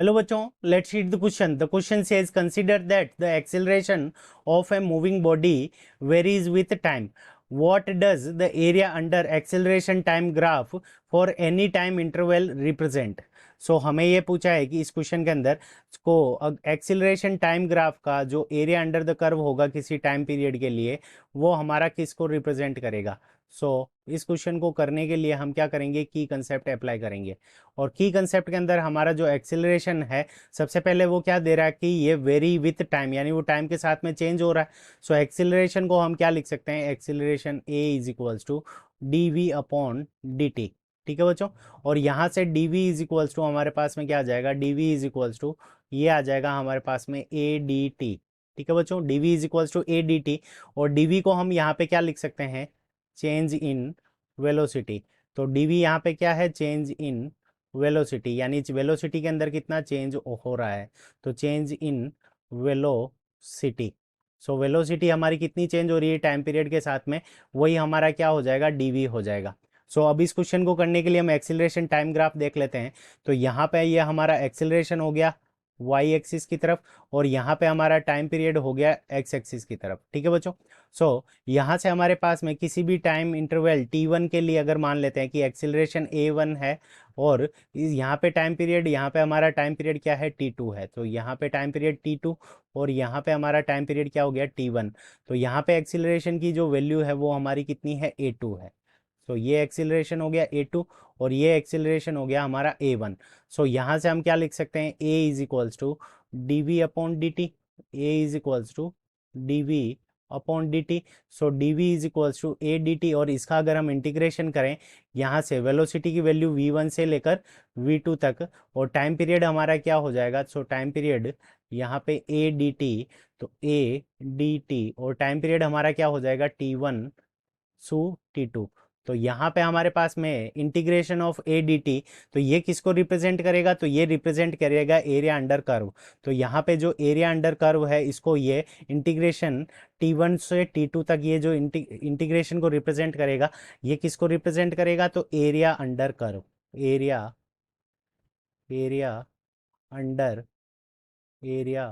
Hello बच्चों, let's read the question. The question says consider that the acceleration of a moving body varies with time. What does the area under acceleration time graph for any time interval represent. So हमें ये पूछा है कि इस question के अंदर को acceleration time graph का जो एरिया अंडर द कर्व होगा किसी टाइम पीरियड के लिए, वो हमारा किसको रिप्रेजेंट करेगा. इस क्वेश्चन को करने के लिए हम क्या करेंगे, की कंसेप्ट अप्लाई करेंगे. और की कंसेप्ट के अंदर हमारा जो एक्सेलरेशन है, सबसे पहले वो क्या दे रहा है कि ये वेरी विथ टाइम, यानी वो टाइम के साथ में चेंज हो रहा है. एक्सेलरेशन को हम क्या लिख सकते हैं, acceleration a is equals to d v upon d t. ठीक है बच्चों. और यहाँ से d v is equals to हमारे पास में क्या आ जाएगा, d v is equals to ये आ जाएगा हमारे पास में ए डी टी. ठीक है बच्चों, d v is equals to a d t. और डी वी को हम यहाँ पे क्या लिख सकते हैं, चेंज इन वेलोसिटी. तो डी वी यहाँ पे क्या है, चेंज इन वेलोसिटी, यानी वेलोसिटी के अंदर कितना चेंज हो रहा है. तो चेंज इन वेलोसिटी. वेलोसिटी हमारी कितनी चेंज हो रही है टाइम पीरियड के साथ में, वही हमारा क्या हो जाएगा, डीवी हो जाएगा. अब इस क्वेश्चन को करने के लिए हम एक्सीलरेशन टाइम ग्राफ देख लेते हैं. तो यहाँ पे ये हमारा एक्सीलरेशन हो गया वाई एक्सिस की तरफ, और यहाँ पे हमारा टाइम पीरियड हो गया एक्स एक्सिस की तरफ. ठीक है बच्चों. यहाँ से हमारे पास में किसी भी टाइम इंटरवल t1 के लिए अगर मान लेते हैं कि एक्सीलरेशन a1 है, और यहाँ पे टाइम पीरियड, यहाँ पे हमारा टाइम पीरियड क्या है, t2 है. तो यहाँ पे टाइम पीरियड t2 और यहाँ पे हमारा टाइम पीरियड क्या हो गया, t1. तो यहाँ पे एक्सीलरेशन की जो वैल्यू है वो हमारी कितनी है, a2 है. ये एक्सीलरेशन हो गया a2 और ये एक्सीलरेशन हो गया हमारा a1. यहाँ से हम क्या लिख सकते हैं, a is equals to d v upon d t. A is equals to d v upon d t. D v is equals to a d t. और इसका अगर हम इंटीग्रेशन करें यहाँ से, वेलोसिटी की वैल्यू v1 से लेकर v2 तक, और टाइम पीरियड हमारा क्या हो जाएगा, टाइम पीरियड यहाँ पे ए डी टी. तो ए डी टी और टाइम पीरियड हमारा क्या हो जाएगा, t1 सु t2. तो यहाँ पे हमारे पास में integration of A d T, तो ये किसको रिप्रेजेंट करेगा, तो ये रिप्रेजेंट करेगा एरिया अंडर कर्व. तो यहाँ पे जो एरिया अंडर कर्व है, इसको ये इंटीग्रेशन t1 से t2 तक, ये जो इंटीग्रेशन को रिप्रेजेंट करेगा, ये किसको रिप्रेजेंट करेगा, तो area under curve. Area area under area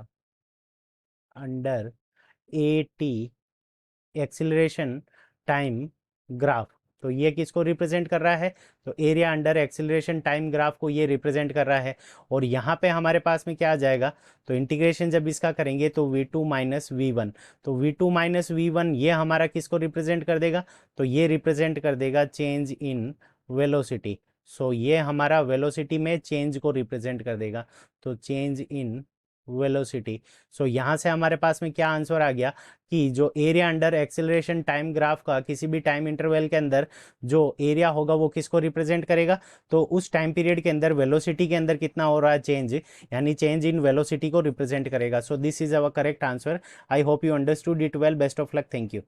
under A T acceleration time graph. तो ये किसको रिप्रेजेंट कर रहा है, तो area under acceleration time graph को ये रिप्रेजेंट कर रहा है. और यहाँ पे हमारे पास में क्या आ जाएगा, तो इंटीग्रेशन जब इसका करेंगे तो v2 माइनस वी वन. तो v2 माइनस वी वन ये हमारा किसको रिप्रेजेंट कर देगा, तो ये रिप्रेजेंट कर देगा चेंज इन वेलोसिटी. ये हमारा वेलोसिटी में चेंज को रिप्रेजेंट कर देगा. तो चेंज इन वेलोसिटी. यहाँ से हमारे पास में क्या आंसर आ गया कि जो area under acceleration time graph का किसी भी टाइम इंटरवल के अंदर जो एरिया होगा वो किसको रिप्रेजेंट करेगा, तो उस टाइम पीरियड के अंदर वेलोसिटी के अंदर कितना हो रहा है चेंज, यानी चेंज इन वेलोसिटी को रिप्रेजेंट करेगा. This is our correct answer. I hope you understood it well. Best of luck. Thank you.